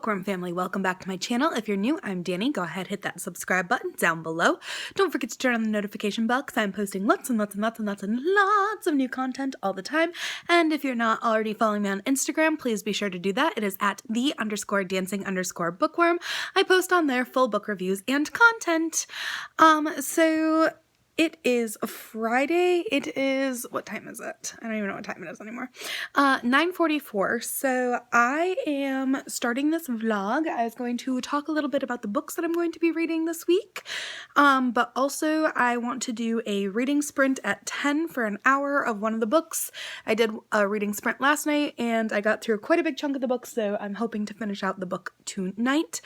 Bookworm family, welcome back to my channel. If you're new, I'm Danny. Go ahead, hit that subscribe button down below. Don't forget to turn on the notification bell because I'm posting lots and lots of new content all the time. And if you're not already following me on Instagram, please be sure to do that. It is at _dancing_bookworm. I post on there full book reviews and content. So it is Friday. It is, what time is it? I don't even know what time it is anymore. 9:44. So I am starting this vlog. I was going to talk a little bit about the books that I'm going to be reading this week. But also I want to do a reading sprint at 10 for an hour of one of the books. I did a reading sprint last night and I got through quite a big chunk of the book, so I'm hoping to finish out the book tonight.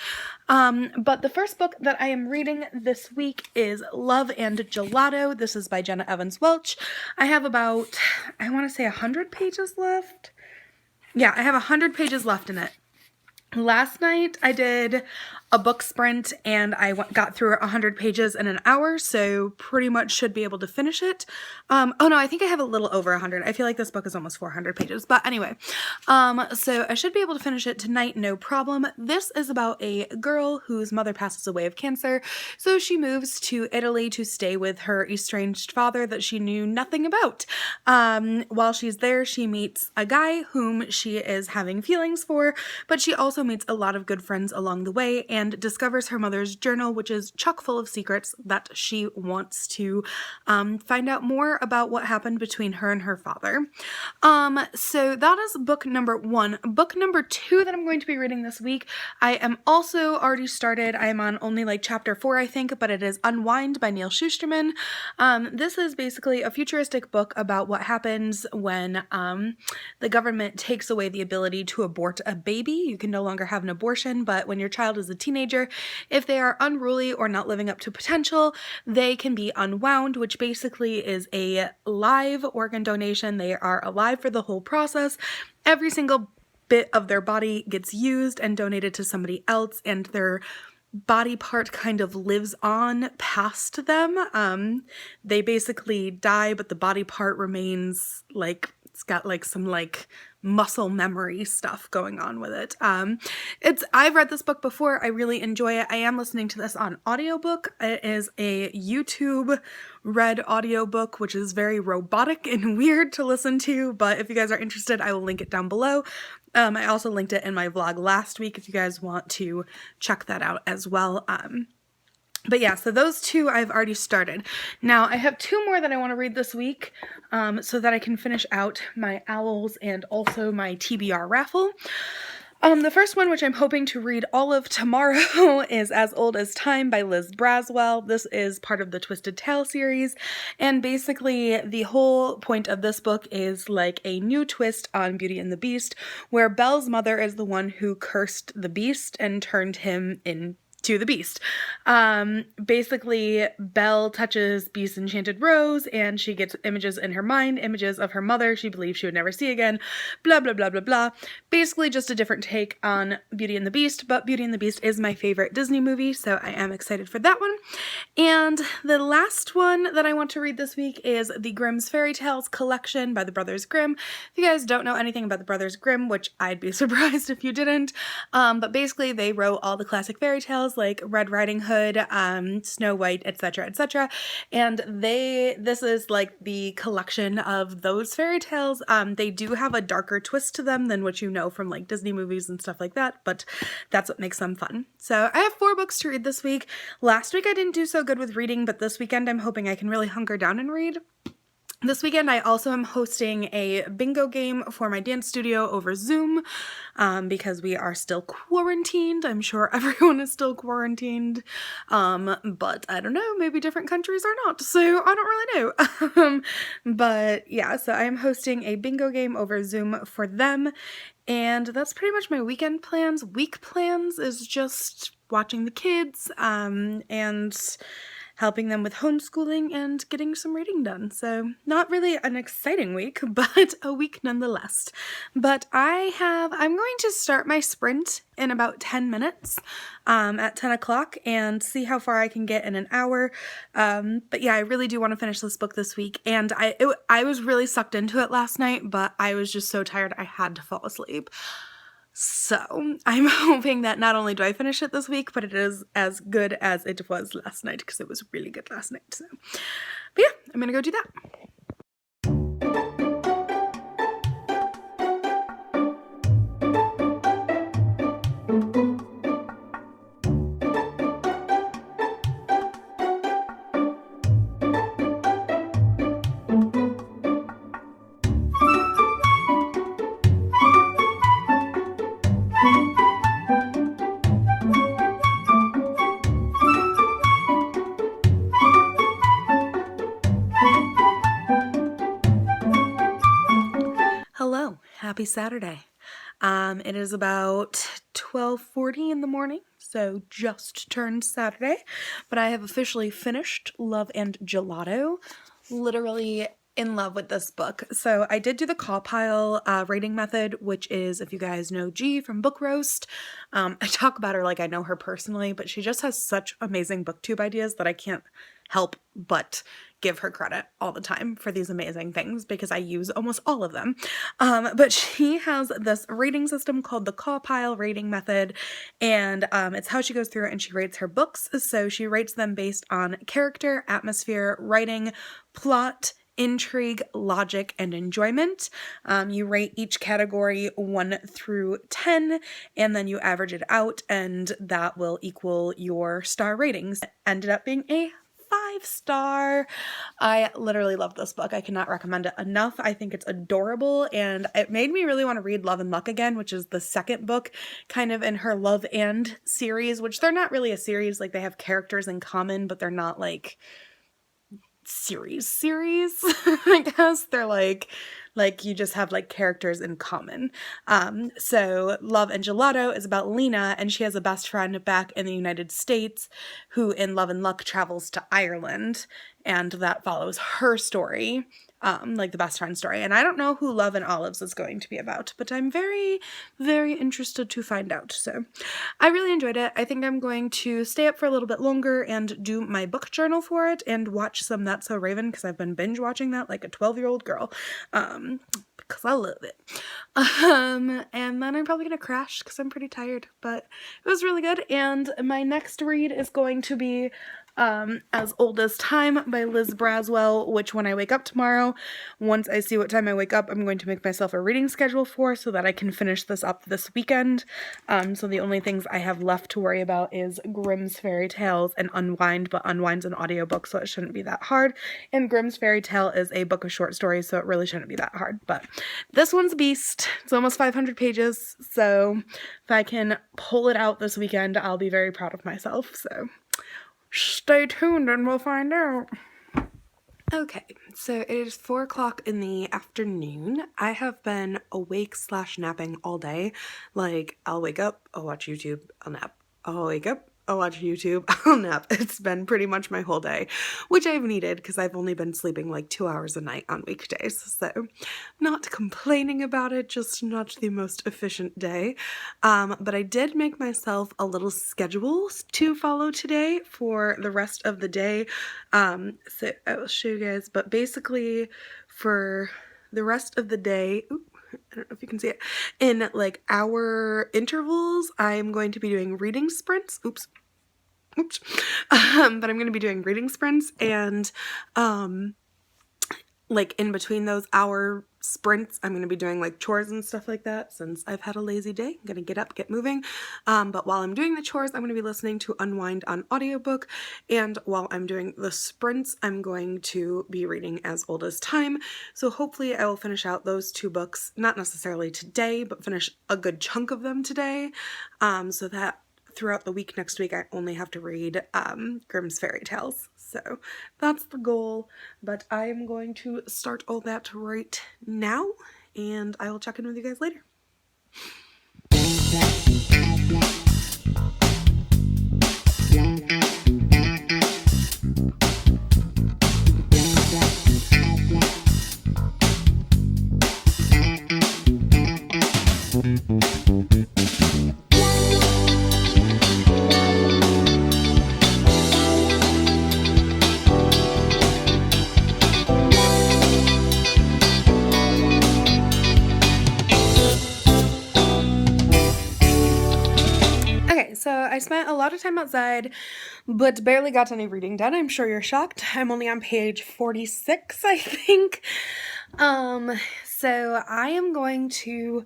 But the first book that I am reading this week is Love and Gelato. This is by Jenna Evans Welch. I have about, I want to say 100 pages left. Yeah, I have 100 pages left in it. Last night I did a book sprint and I got through 100 pages in an hour, so pretty much should be able to finish it. Oh no, I think I have a little over 100. I feel like this book is almost 400 pages, but anyway. So I should be able to finish it tonight, no problem. This is about a girl whose mother passes away of cancer, so she moves to Italy to stay with her estranged father that she knew nothing about. While she's there, she meets a guy whom she is having feelings for, but she also meets a lot of good friends along the way and discovers her mother's journal, which is chock full of secrets that she wants to find out more about what happened between her and her father. So that is book number 1. Book number 2 that I'm going to be reading this week, I am also already started. I am on only like chapter 4, I think, but it is Unwind by Neil Shusterman. This is basically a futuristic book about what happens when the government takes away the ability to abort a baby. You can no longer have an abortion, but when your child is a teenager, if they are unruly or not living up to potential, they can be unwound, which basically is a live organ donation. They are alive for the whole process. Every single bit of their body gets used and donated to somebody else, and their body part kind of lives on past them. They basically die, but the body part remains, like, it's got like some like muscle memory stuff going on with it. I've read this book before. I really enjoy it. I am listening to this on audiobook. It is a YouTube read audiobook, which is very robotic and weird to listen to, but if you guys are interested, I will link it down below. I also linked it in my vlog last week if you guys want to check that out as well. But yeah, so those 2 I've already started. Now, I have 2 more that I want to read this week so that I can finish out my owls and also my TBR raffle. The first one, which I'm hoping to read all of tomorrow, is As Old as Time by Liz Braswell. This is part of the Twisted Tale series, and basically the whole point of this book is like a new twist on Beauty and the Beast, where Belle's mother is the one who cursed the Beast and turned him into the Beast. Basically, Belle touches Beast's enchanted rose and she gets images in her mind, images of her mother she believes she would never see again, blah blah blah blah blah. Basically just a different take on Beauty and the Beast, but Beauty and the Beast is my favorite Disney movie, so I am excited for that one. And the last one that I want to read this week is the Grimm's Fairy Tales collection by the Brothers Grimm. If you guys don't know anything about the Brothers Grimm, which I'd be surprised if you didn't, but basically they wrote all the classic fairy tales like Red Riding Hood, Snow White, etc., etc. And this is like the collection of those fairy tales. They do have a darker twist to them than what you know from like Disney movies and stuff like that, but that's what makes them fun. So I have 4 books to read this week. Last week I didn't do so good with reading, but this weekend I'm hoping I can really hunker down and read. This weekend, I also am hosting a bingo game for my dance studio over Zoom because we are still quarantined. I'm sure everyone is still quarantined, but I don't know, maybe different countries are not, so I don't really know. But yeah, so I am hosting a bingo game over Zoom for them, and that's pretty much my weekend plans. Week plans is just watching the kids and helping them with homeschooling and getting some reading done. So not really an exciting week, but a week nonetheless. But I'm going to start my sprint in about 10 minutes at 10 o'clock and see how far I can get in an hour. But yeah, I really do want to finish this book this week. And I was really sucked into it last night, but I was just so tired I had to fall asleep. So I'm hoping that not only do I finish it this week, but it is as good as it was last night, because it was really good last night. So, but yeah, I'm gonna go do that. Hello, happy Saturday. It is about 12:40 in the morning, so just turned Saturday, but I have officially finished Love and Gelato. Literally in love with this book. So I did do the call pile rating method, which is, if you guys know G from Book Roast, I talk about her like I know her personally, but she just has such amazing booktube ideas that I can't help but give her credit all the time for these amazing things, because I use almost all of them. But she has this rating system called the call pile rating method, and it's how she goes through and she rates her books. So she rates them based on character, atmosphere, writing, plot, intrigue, logic, and enjoyment. You rate each category 1 through 10, and then you average it out, and that will equal your star ratings. It ended up being a 5-star. I literally love this book. I cannot recommend it enough. I think it's adorable, and it made me really want to read Love and Luck again, which is the second book kind of in her Love and series, which they're not really a series. Like, they have characters in common, but they're not like series I guess. They're like you just have like characters in common. So Love and Gelato is about Lena, and she has a best friend back in the United States who in Love and Luck travels to Ireland, and that follows her story, like the best friend story. And I don't know who Love and Olives is going to be about, but I'm very, very interested to find out. So I really enjoyed it. I think I'm going to stay up for a little bit longer and do my book journal for it and watch some That's So Raven, because I've been binge watching that like a 12-year-old girl, because I love it. And then I'm probably gonna crash because I'm pretty tired, but it was really good. And my next read is going to be As Old as Time by Liz Braswell, which when I wake up tomorrow, once I see what time I wake up, I'm going to make myself a reading schedule for, so that I can finish this up this weekend. So the only things I have left to worry about is Grimm's Fairy Tales and Unwind, but Unwind's an audiobook, so it shouldn't be that hard. And Grimm's Fairy Tale is a book of short stories, so it really shouldn't be that hard. But this one's a beast. It's almost 500 pages, so if I can pull it out this weekend, I'll be very proud of myself. So stay tuned and we'll find out. Okay, so it is 4 o'clock in the afternoon. I have been awake / napping all day. Like, I'll wake up, I'll watch YouTube, I'll nap. I'll wake up, I'll watch YouTube, I'll nap. It's been pretty much my whole day, which I've needed because I've only been sleeping like 2 hours a night on weekdays. So not complaining about it, just not the most efficient day. But I did make myself a little schedule to follow today for the rest of the day. So I will show you guys, but basically for the rest of the day, I don't know if you can see it, in like hour intervals, I'm going to be doing reading sprints. Oops. But I'm going to be doing reading sprints, and like in between those hour sprints, I'm going to be doing like chores and stuff like that. Since I've had a lazy day, I'm going to get up, get moving. But while I'm doing the chores, I'm going to be listening to Unwind on audiobook. And while I'm doing the sprints, I'm going to be reading As Old as Time. So hopefully I will finish out those 2 books, not necessarily today, but finish a good chunk of them today. So that throughout the week next week, I only have to read Grimm's Fairy Tales. So that's the goal, but I am going to start all that right now, and I will check in with you guys later. spent a lot of time outside, but barely got any reading done. I'm sure you're shocked. I'm only on page 46, I think. So I am going to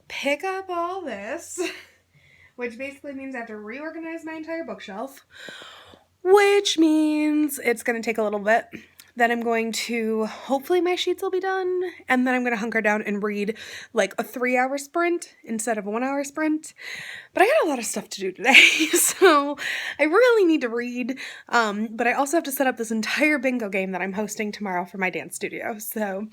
pick up all this, which basically means I have to reorganize my entire bookshelf, which means it's going to take a little bit. Then I'm going to, hopefully my sheets will be done, and then I'm going to hunker down and read like a 3-hour sprint instead of a 1-hour sprint. But I got a lot of stuff to do today, so I really need to read. But I also have to set up this entire bingo game that I'm hosting tomorrow for my dance studio. So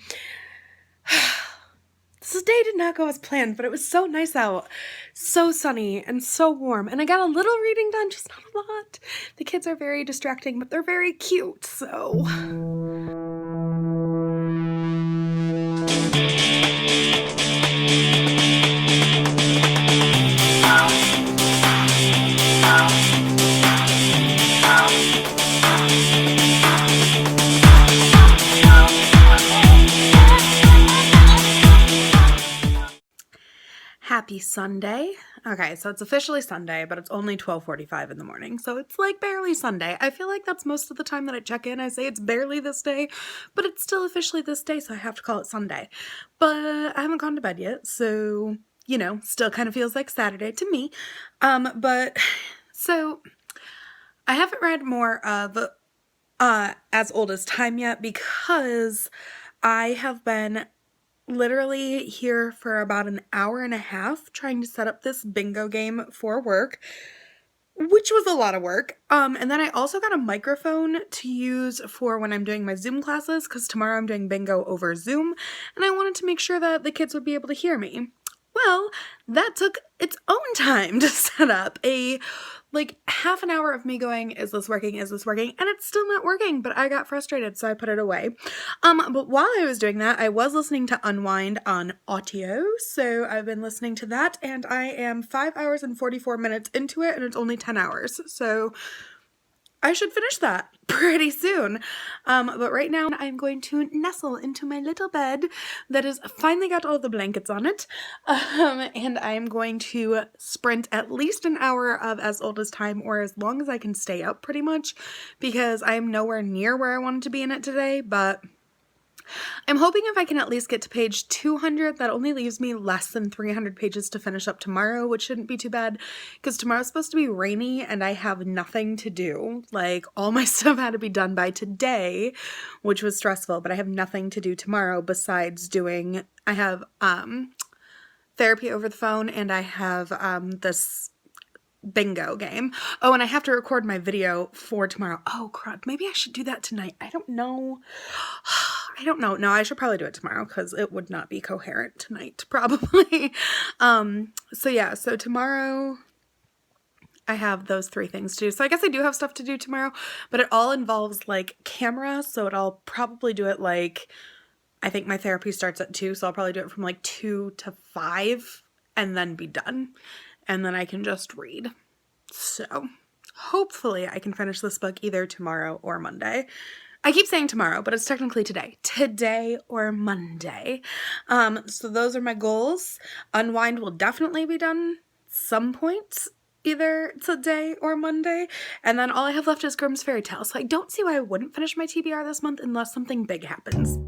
this day did not go as planned, but it was so nice out, so sunny and so warm, and I got a little reading done, just not a lot. The kids are very distracting, but they're very cute, so. Happy Sunday. Okay, so it's officially Sunday, but it's only 12:45 in the morning, so it's like barely Sunday. I feel like that's most of the time that I check in. I say it's barely this day, but it's still officially this day, so I have to call it Sunday. But I haven't gone to bed yet, so, you know, still kind of feels like Saturday to me. But, so, I haven't read more of As Old as Time yet because I have been literally here for about an hour and a half trying to set up this bingo game for work, which was a lot of work. And then I also got a microphone to use for when I'm doing my Zoom classes, because tomorrow I'm doing bingo over Zoom, and I wanted to make sure that the kids would be able to hear me. Well, that took its own time to set up. Like half an hour of me going, is this working? Is this working? And it's still not working, but I got frustrated, so I put it away. But while I was doing that, I was listening to Unwind on audio, so I've been listening to that, and I am 5 hours and 44 minutes into it, and it's only 10 hours, so I should finish that pretty soon. But right now I'm going to nestle into my little bed that has finally got all the blankets on it. And I'm going to sprint at least an hour of As Old as Time, or as long as I can stay up pretty much, because I am nowhere near where I wanted to be in it today, but I'm hoping if I can at least get to page 200, that only leaves me less than 300 pages to finish up tomorrow, which shouldn't be too bad, because tomorrow's supposed to be rainy and I have nothing to do. Like, all my stuff had to be done by today, which was stressful, but I have nothing to do tomorrow besides doing, I have therapy over the phone, and I have this bingo game. Oh, and I have to record my video for tomorrow. Oh, crap. Maybe I should do that tonight. I don't know. No, I should probably do it tomorrow because it would not be coherent tonight, probably. So yeah, so tomorrow I have those 3 things to do. So I guess I do have stuff to do tomorrow, but it all involves like camera. So I'll probably do it like, I think my therapy starts at 2. So I'll probably do it from like 2 to 5 and then be done. And then I can just read. So hopefully I can finish this book either tomorrow or Monday. I keep saying tomorrow, but it's technically today. Today or Monday. So those are my goals. Unwind will definitely be done some point, either today or Monday. And then all I have left is Grimm's Fairy Tale. So I don't see why I wouldn't finish my TBR this month unless something big happens.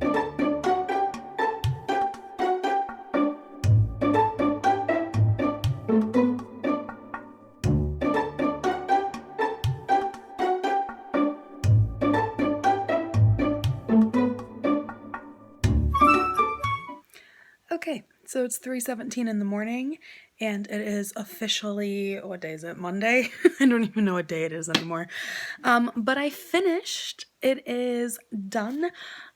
Okay, so it's 3:17 in the morning, and it is officially, what day is it? Monday? I don't even know what day it is anymore. But I finished. It is done.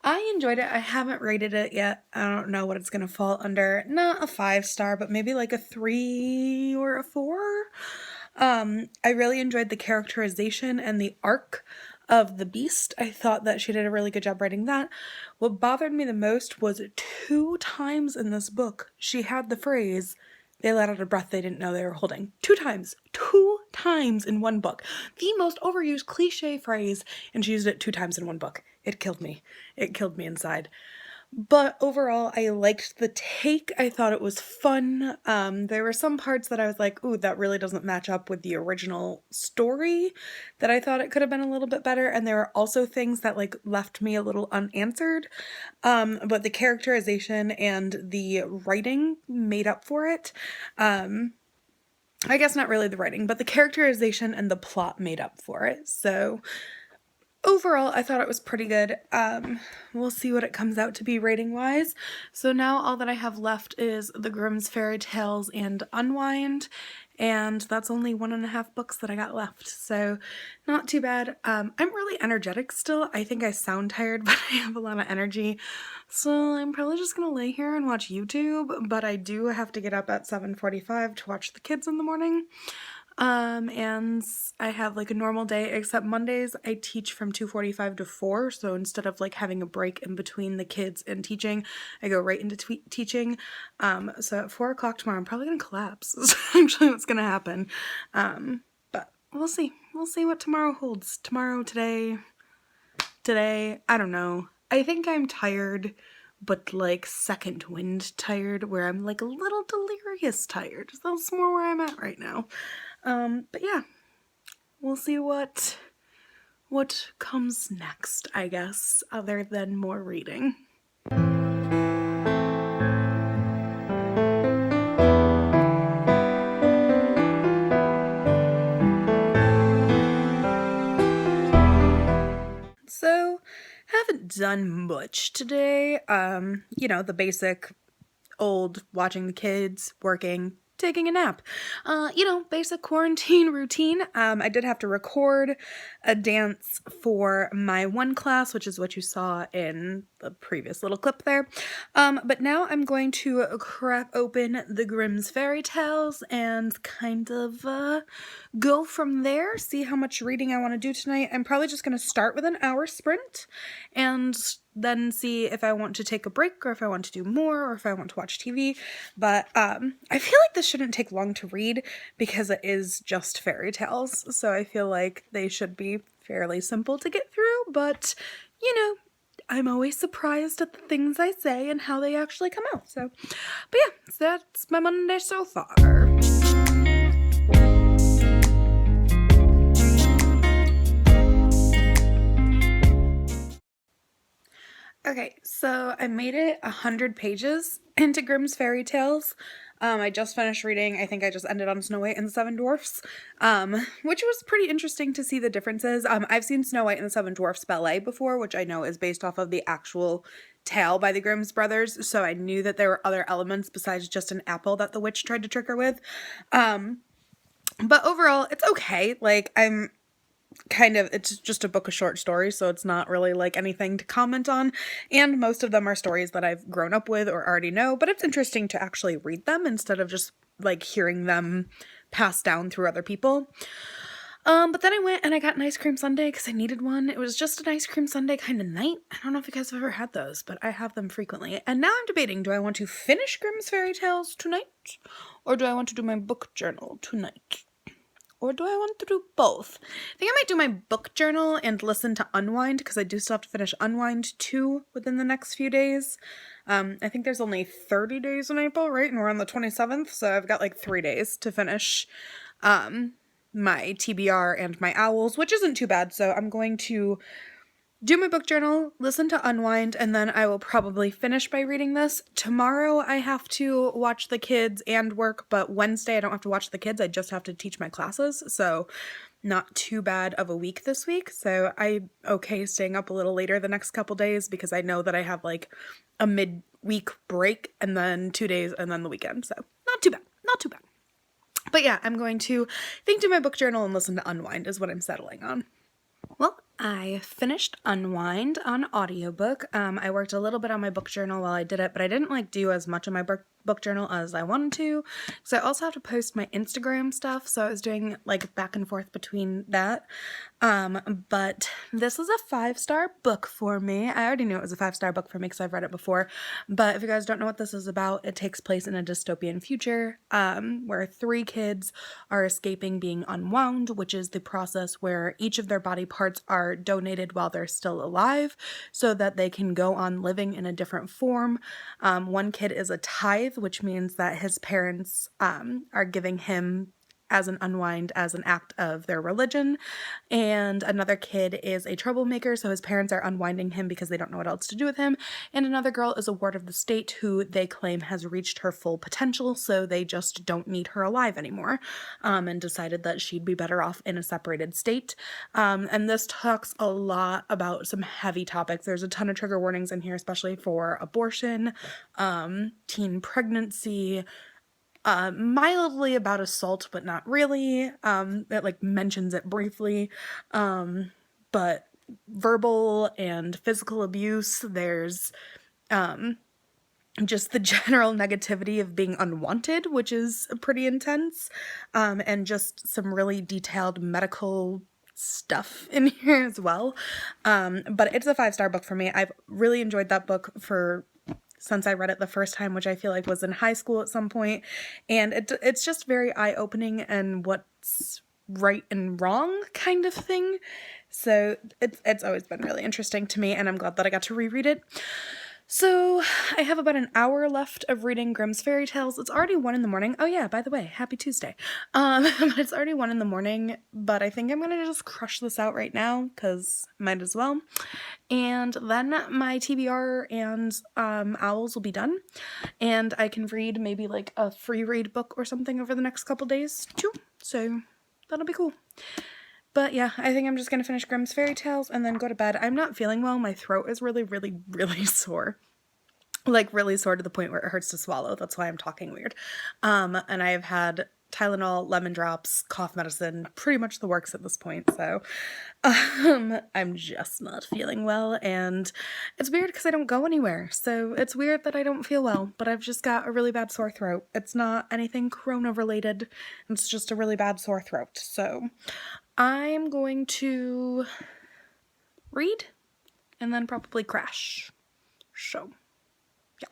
I enjoyed it. I haven't rated it yet. I don't know what it's going to fall under. Not a 5-star, but maybe like a 3 or a 4. I really enjoyed the characterization and the arc of the Beast. I thought that she did a really good job writing that. What bothered me the most was 2 times in this book she had the phrase, they let out a breath they didn't know they were holding. 2 times. 2 times in one book. The most overused cliche phrase, and she used it 2 times in one book. It killed me. It killed me inside. But overall, I liked the take. I thought it was fun. There were some parts that I was like, ooh, that really doesn't match up with the original story, that I thought it could have been a little bit better. And there were also things that like left me a little unanswered. But the characterization and the writing made up for it. I guess not really the writing, but the characterization and the plot made up for it. So overall, I thought it was pretty good. We'll see what it comes out to be rating-wise. So now all that I have left is The Grimm's Fairy Tales and Unwind, and that's only 1.5 books that I got left, so not too bad. I'm really energetic still. I think I sound tired, but I have a lot of energy, so I'm probably just gonna lay here and watch YouTube, but I do have to get up at 7:45 to watch the kids in the morning. And I have like a normal day, except Mondays I teach from 2:45 to 4, so instead of like having a break in between the kids and teaching, I go right into teaching. So at 4 o'clock tomorrow, I'm probably gonna collapse. Is actually what's gonna happen. But we'll see. We'll see what tomorrow holds. Today, I don't know. I think I'm tired, but like second wind tired, where I'm like a little delirious tired. That's more where I'm at right now. But yeah, we'll see what comes next, I guess, other than more reading. So, haven't done much today. You know, the basic old watching the kids, working, taking a nap. You know, basic quarantine routine. I did have to record a dance for my one class, which is what you saw in the previous little clip there. But now I'm going to crack open the Grimm's Fairy Tales and kind of go from there, see how much reading I want to do tonight. I'm probably just going to start with an hour sprint and then see if I want to take a break or if I want to do more or if I want to watch TV. But I feel like this shouldn't take long to read because it is just fairy tales. So I feel like they should be fairly simple to get through. But, you know, I'm always surprised at the things I say and how they actually come out. So, but yeah, so that's my Monday so far. Okay, so I made it 100 pages into Grimm's Fairy Tales. I just finished reading, I think I just ended on Snow White and the Seven Dwarfs, which was pretty interesting to see the differences. I've seen Snow White and the Seven Dwarfs ballet before, which I know is based off of the actual tale by the Grimm's brothers, so I knew that there were other elements besides just an apple that the witch tried to trick her with. But overall, it's okay. Like, it's just a book of short stories, so it's not really like anything to comment on, and most of them are stories that I've grown up with or already know, but it's interesting to actually read them instead of just like hearing them passed down through other people. But then I went and I got an ice cream sundae because I needed one. It was just an ice cream sundae kind of night. I don't know if you guys have ever had those, but I have them frequently. And now I'm debating, do I want to finish Grimm's Fairy Tales tonight? Or do I want to do my book journal tonight? Or do I want to do both? I think I might do my book journal and listen to Unwind, because I do still have to finish Unwind 2 within the next few days. I think there's only 30 days in April, right? And we're on the 27th, so I've got like 3 days to finish my TBR and my Owls, which isn't too bad, so I'm going to do my book journal, listen to Unwind, and then I will probably finish by reading this. Tomorrow I have to watch the kids and work, but Wednesday I don't have to watch the kids, I just have to teach my classes, so not too bad of a week this week. So I'm okay staying up a little later the next couple days because I know that I have like a mid-week break and then 2 days and then the weekend, so not too bad, not too bad. But yeah, I'm going to do my book journal and listen to Unwind is what I'm settling on. Well, I finished Unwind on audiobook. I worked a little bit on my book journal while I did it, but I didn't like do as much of my book journal as I wanted to. So I also have to post my Instagram stuff, so I was doing like back and forth between that. But this is a 5-star book for me. I already knew it was a 5-star book for me because I've read it before. But if you guys don't know what this is about, it takes place in a dystopian future, where 3 kids are escaping being unwound, which is the process where each of their body parts are donated while they're still alive so that they can go on living in a different form. One kid is a tithe, which means that his parents are giving him as an unwind as an act of their religion, and another kid is a troublemaker, so his parents are unwinding him because they don't know what else to do with him, and another girl is a ward of the state who they claim has reached her full potential, so they just don't need her alive anymore, and decided that she'd be better off in a separated state. And this talks a lot about some heavy topics. There's a ton of trigger warnings in here, especially for abortion, teen pregnancy, mildly about assault, but not really. It like mentions it briefly. But verbal and physical abuse, there's just the general negativity of being unwanted, which is pretty intense, and just some really detailed medical stuff in here as well. But it's a 5-star book for me. I've really enjoyed that book since I read it the first time, which I feel like was in high school at some point, and it's just very eye-opening and what's right and wrong kind of thing. So it's always been really interesting to me, and I'm glad that I got to reread it. So I have about an hour left of reading Grimm's Fairy Tales. It's already 1 a.m. Oh yeah, by the way, happy Tuesday. But it's already 1 a.m, but I think I'm gonna just crush this out right now, because might as well. And then my TBR and Owls will be done, and I can read maybe like a free read book or something over the next couple days too, so that'll be cool. But yeah, I think I'm just going to finish Grimm's Fairy Tales and then go to bed. I'm not feeling well. My throat is really, really, really sore. Like really sore to the point where it hurts to swallow. That's why I'm talking weird. And I've had Tylenol, lemon drops, cough medicine, pretty much the works at this point. So I'm just not feeling well. And it's weird because I don't go anywhere. So it's weird that I don't feel well. But I've just got a really bad sore throat. It's not anything corona related. It's just a really bad sore throat. So I'm going to read and then probably crash. So, yeah.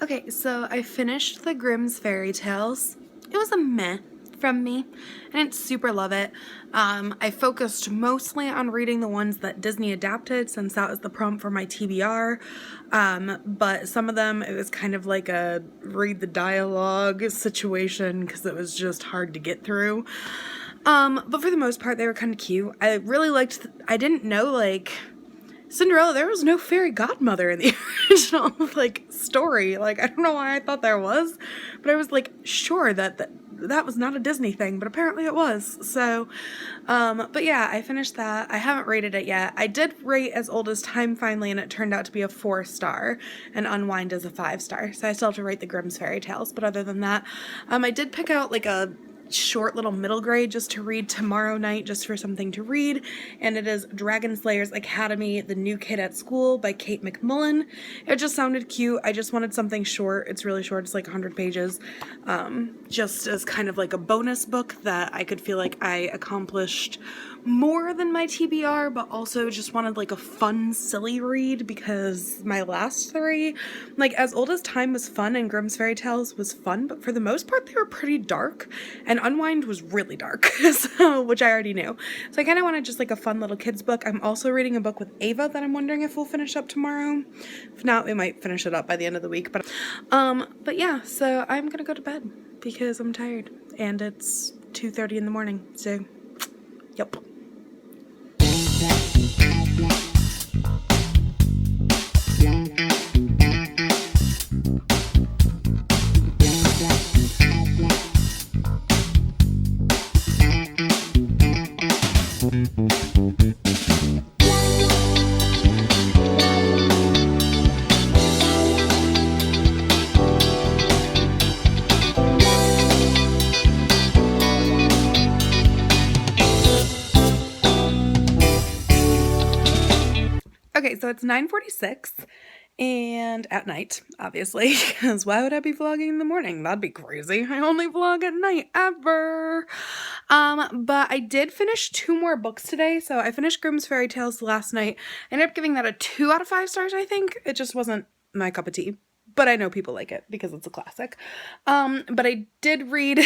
Okay, so I finished the Grimm's Fairy Tales. It was a meh from me. I didn't super love it. I focused mostly on reading the ones that Disney adapted since that was the prompt for my TBR. But some of them, it was kind of like a read the dialogue situation because it was just hard to get through. But for the most part, they were kind of cute. I really liked, I didn't know, like, Cinderella, there was no fairy godmother in the original, like, story. Like, I don't know why I thought there was, but I was, like, sure that was not a Disney thing, but apparently it was. So, but yeah, I finished that. I haven't rated it yet. I did rate As Old as Time finally, and it turned out to be a 4-star, and Unwind is a 5-star. So I still have to rate the Grimm's Fairy Tales, but other than that, I did pick out, like, a short little middle grade just to read tomorrow night, just for something to read, and it is Dragon Slayer's Academy, The New Kid at School by Kate McMullen. It just sounded cute. I just wanted something short. It's really short. It's like 100 pages, just as kind of like a bonus book that I could feel like I accomplished more than my TBR, but also just wanted like a fun, silly read, because my last 3, like As Old as Time was fun and Grimm's Fairy Tales was fun, but for the most part they were pretty dark, and Unwind was really dark, so, which I already knew. So I kind of wanted just like a fun little kids book. I'm also reading a book with Ava that I'm wondering if we'll finish up tomorrow. If not, we might finish it up by the end of the week, but yeah, so I'm gonna go to bed because I'm tired, and it's 2:30 in the morning, so yep. Okay, so it's 9:46, and at night, obviously, because why would I be vlogging in the morning? That'd be crazy. I only vlog at night ever. But I did finish 2 more books today. So I finished Grimm's Fairy Tales last night. I ended up giving that a 2 out of 5 stars, I think. It just wasn't my cup of tea. But I know people like it because it's a classic. But I did read,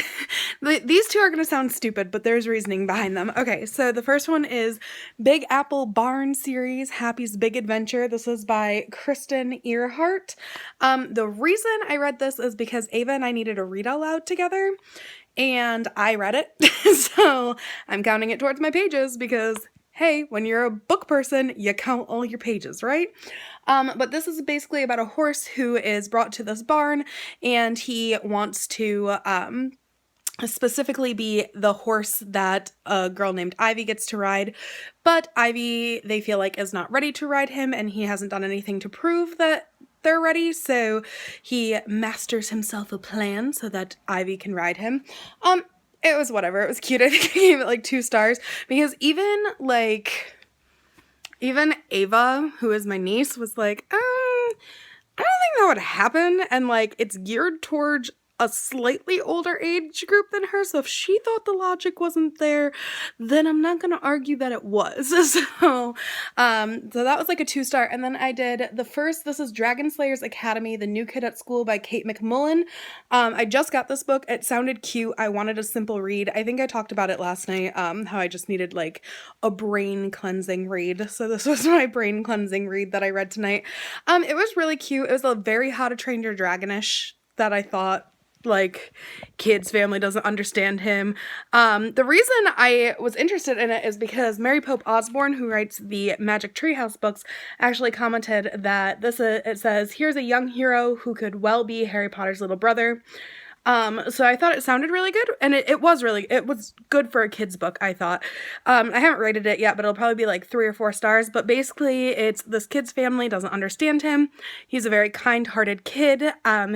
these 2 are going to sound stupid, but there's reasoning behind them. Okay, so the first one is Big Apple Barn series, Happy's Big Adventure. This is by Kristen Earhart. The reason I read this is because Ava and I needed to read out loud together, and I read it. So I'm counting it towards my pages because, hey, when you're a book person, you count all your pages, right? But this is basically about a horse who is brought to this barn, and he wants to specifically be the horse that a girl named Ivy gets to ride. But Ivy, they feel like, is not ready to ride him, and he hasn't done anything to prove that they're ready, so he masters himself a plan so that Ivy can ride him. It was whatever. It was cute. I think I gave it like 2 stars because even Ava, who is my niece, was like, I don't think that would happen. And like, it's geared towards a slightly older age group than her. So if she thought the logic wasn't there, then I'm not going to argue that it was. So that was like a 2 star. And then I did the first, this is Dragon Slayer's Academy, The New Kid at School by Kate McMullen. I just got this book. It sounded cute. I wanted a simple read. I think I talked about it last night, how I just needed like a brain cleansing read. So this was my brain cleansing read that I read tonight. It was really cute. It was a very How to Train Your Dragon-ish that I thought, like, kid's family doesn't understand him. The reason I was interested in it is because Mary Pope Osborne, who writes the Magic Treehouse books, actually commented that it says, here's a young hero who could well be Harry Potter's little brother. So I thought it sounded really good, and it was good for a kid's book, I thought. I haven't rated it yet, but it'll probably be like 3 or 4 stars, but basically it's this kid's family doesn't understand him. He's a very kind-hearted kid.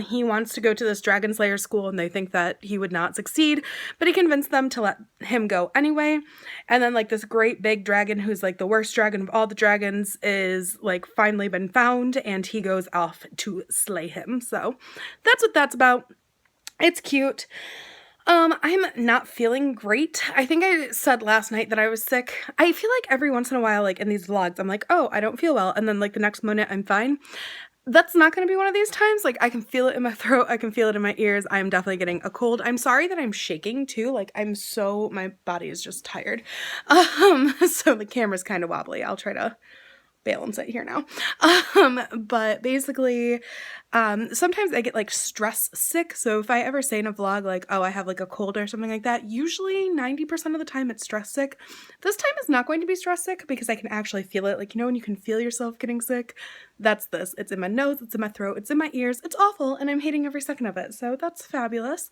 He wants to go to this Dragon Slayer school, and they think that he would not succeed, but he convinced them to let him go anyway. And then like this great big dragon who's like the worst dragon of all the dragons is like finally been found, and he goes off to slay him. So that's what that's about. It's cute. I'm not feeling great. I think I said last night that I was sick. I feel like every once in a while, like in these vlogs, I'm like, oh, I don't feel well. And then like the next minute I'm fine. That's not going to be one of these times. Like I can feel it in my throat. I can feel it in my ears. I'm definitely getting a cold. I'm sorry that I'm shaking too. Like my body is just tired. So the camera's kind of wobbly. I'll try to balance it here now. But basically, sometimes I get like stress sick. So if I ever say in a vlog like, oh, I have like a cold or something like that, usually 90% of the time it's stress sick. This time is not going to be stress sick because I can actually feel it. Like, you know, when you can feel yourself getting sick, that's this. It's in my nose, it's in my throat, it's in my ears. It's awful, and I'm hating every second of it. So that's fabulous.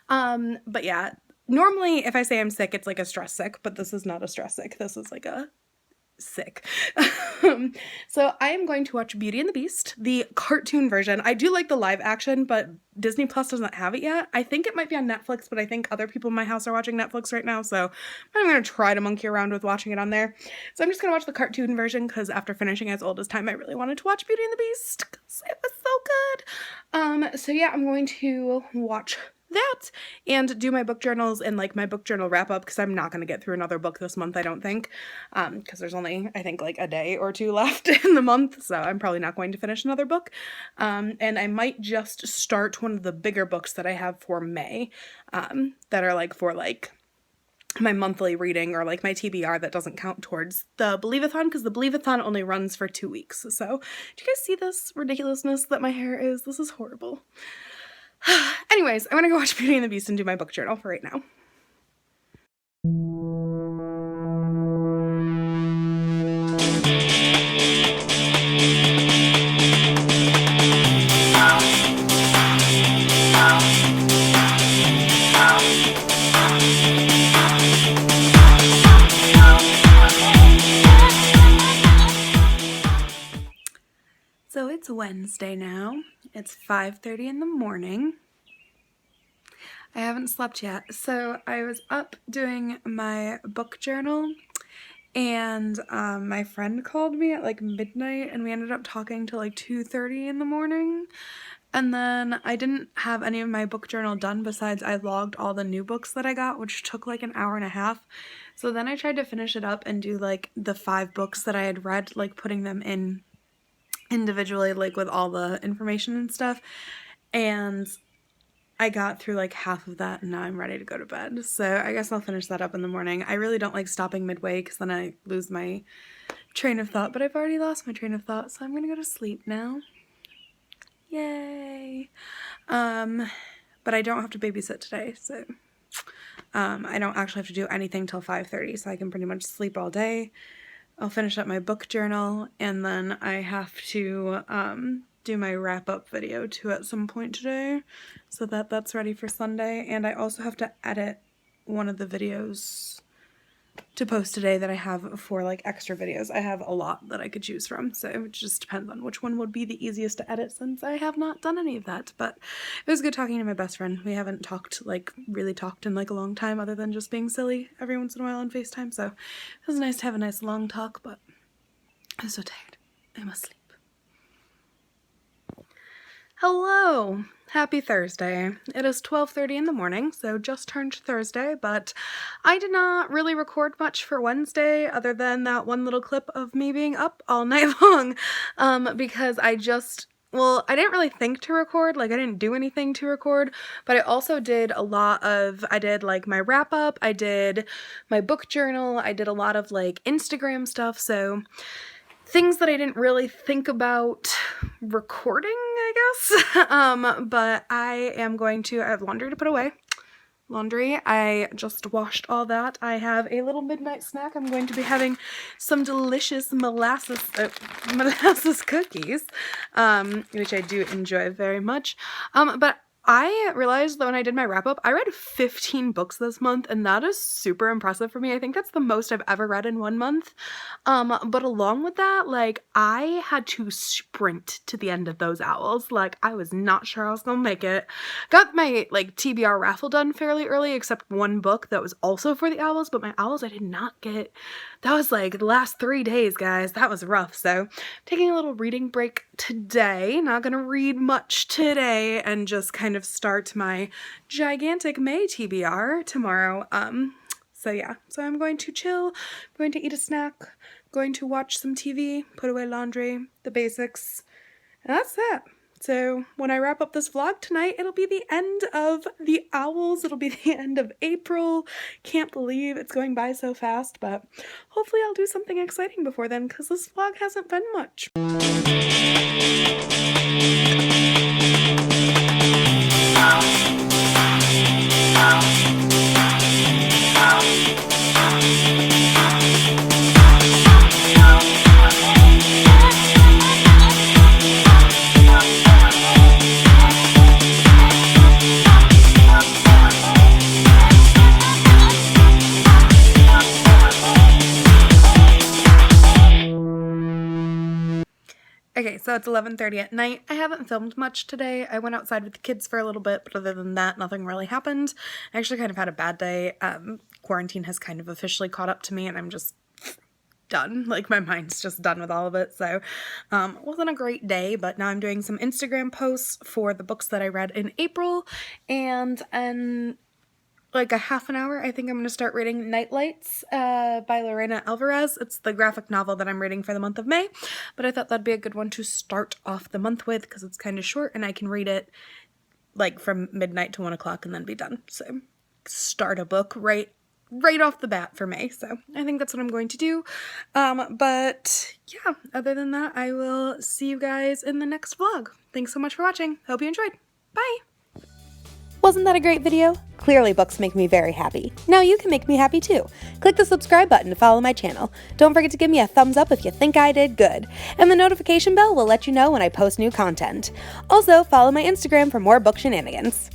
But yeah, normally if I say I'm sick, it's like a stress sick, but this is not a stress sick. This is like a sick. So I am going to watch Beauty and the Beast, the cartoon version. I do like the live action, but Disney Plus doesn't have it yet. I think it might be on Netflix, but I think other people in my house are watching Netflix right now, so I'm going to try to monkey around with watching it on there. So I'm just going to watch the cartoon version because after finishing As Old as Time, I really wanted to watch Beauty and the Beast because it was so good. So yeah, I'm going to watch that and do my book journals and like my book journal wrap up because I'm not going to get through another book this month, I don't think, because there's only, I think, like a day or 2 left in the month, so I'm probably not going to finish another book. And I might just start one of the bigger books that I have for May, that are like for like my monthly reading or like my TBR that doesn't count towards the Believe-a-thon, because the Believe-a-thon only runs for 2 weeks. So do you guys see this ridiculousness that my hair is? This is horrible. Anyways, I'm gonna go watch Beauty and the Beast and do my book journal for right now. So it's Wednesday now. It's 5:30 in the morning. I haven't slept yet. So I was up doing my book journal and my friend called me at like midnight, and we ended up talking till like 2:30 in the morning. And then I didn't have any of my book journal done, besides I logged all the new books that I got, which took like an hour and a half. So then I tried to finish it up and do like the 5 books that I had read, like putting them in individually, like with all the information and stuff. And I got through like half of that, and now I'm ready to go to bed. So I guess I'll finish that up in the morning. I really don't like stopping midway because then I lose my train of thought, but I've already lost my train of thought, so I'm gonna go to sleep now. Yay! But I don't have to babysit today, so I don't actually have to do anything till 5:30, so I can pretty much sleep all day. I'll finish up my book journal, and then I have to do my wrap-up video too at some point today, so that's ready for Sunday. And I also have to edit one of the videos to post today that I have for like extra videos. I have a lot that I could choose from, so it just depends on which one would be the easiest to edit, since I have not done any of that. But it was good talking to my best friend. We haven't really talked in like a long time, other than just being silly every once in a while on FaceTime, so it was nice to have a nice long talk. But I'm so tired. I must sleep. Hello! Happy Thursday. It is 12:30 in the morning, so just turned Thursday, but I did not really record much for Wednesday other than that one little clip of me being up all night long, because I didn't really think to record, like I didn't do anything to record, but I also did I did like my wrap up, I did my book journal, I did a lot of like Instagram stuff, so things that I didn't really think about recording, I guess. But I have laundry to put away. I just washed all that. I have a little midnight snack. I'm going to be having some delicious molasses cookies, which I do enjoy very much. But I realized that when I did my wrap up, I read 15 books this month, and that is super impressive for me. I think that's the most I've ever read in 1 month. But along with that, like, I had to sprint to the end of those owls. Like, I was not sure I was gonna make it. Got my, like, TBR raffle done fairly early, except one book that was also for the owls, but my owls I did not get. That was, like, the last 3 days, guys. That was rough. So, taking a little reading break today. Not gonna read much today, and just kind of start my gigantic May TBR tomorrow. So yeah, so I'm going to chill, I'm going to eat a snack, going to watch some TV, put away laundry, the basics, and that's it. So when I wrap up this vlog tonight, it'll be the end of the owls, it'll be the end of April. Can't believe it's going by so fast, but hopefully I'll do something exciting before then, because this vlog hasn't been much. Okay, so it's 11:30 at night. I haven't filmed much today. I went outside with the kids for a little bit, but other than that, nothing really happened. I actually kind of had a bad day. Quarantine has kind of officially caught up to me, and I'm just done. Like, my mind's just done with all of it. So, it wasn't a great day, but now I'm doing some Instagram posts for the books that I read in April, and like a half an hour, I think I'm going to start reading Nightlights by Lorena Alvarez. It's the graphic novel that I'm reading for the month of May, but I thought that'd be a good one to start off the month with because it's kind of short and I can read it like from midnight to 1 o'clock and then be done. So start a book right off the bat for May. So I think that's what I'm going to do. But yeah, other than that, I will see you guys in the next vlog. Thanks so much for watching. Hope you enjoyed. Bye! Wasn't that a great video? Clearly books make me very happy. Now you can make me happy too. Click the subscribe button to follow my channel. Don't forget to give me a thumbs up if you think I did good. And the notification bell will let you know when I post new content. Also, follow my Instagram for more book shenanigans.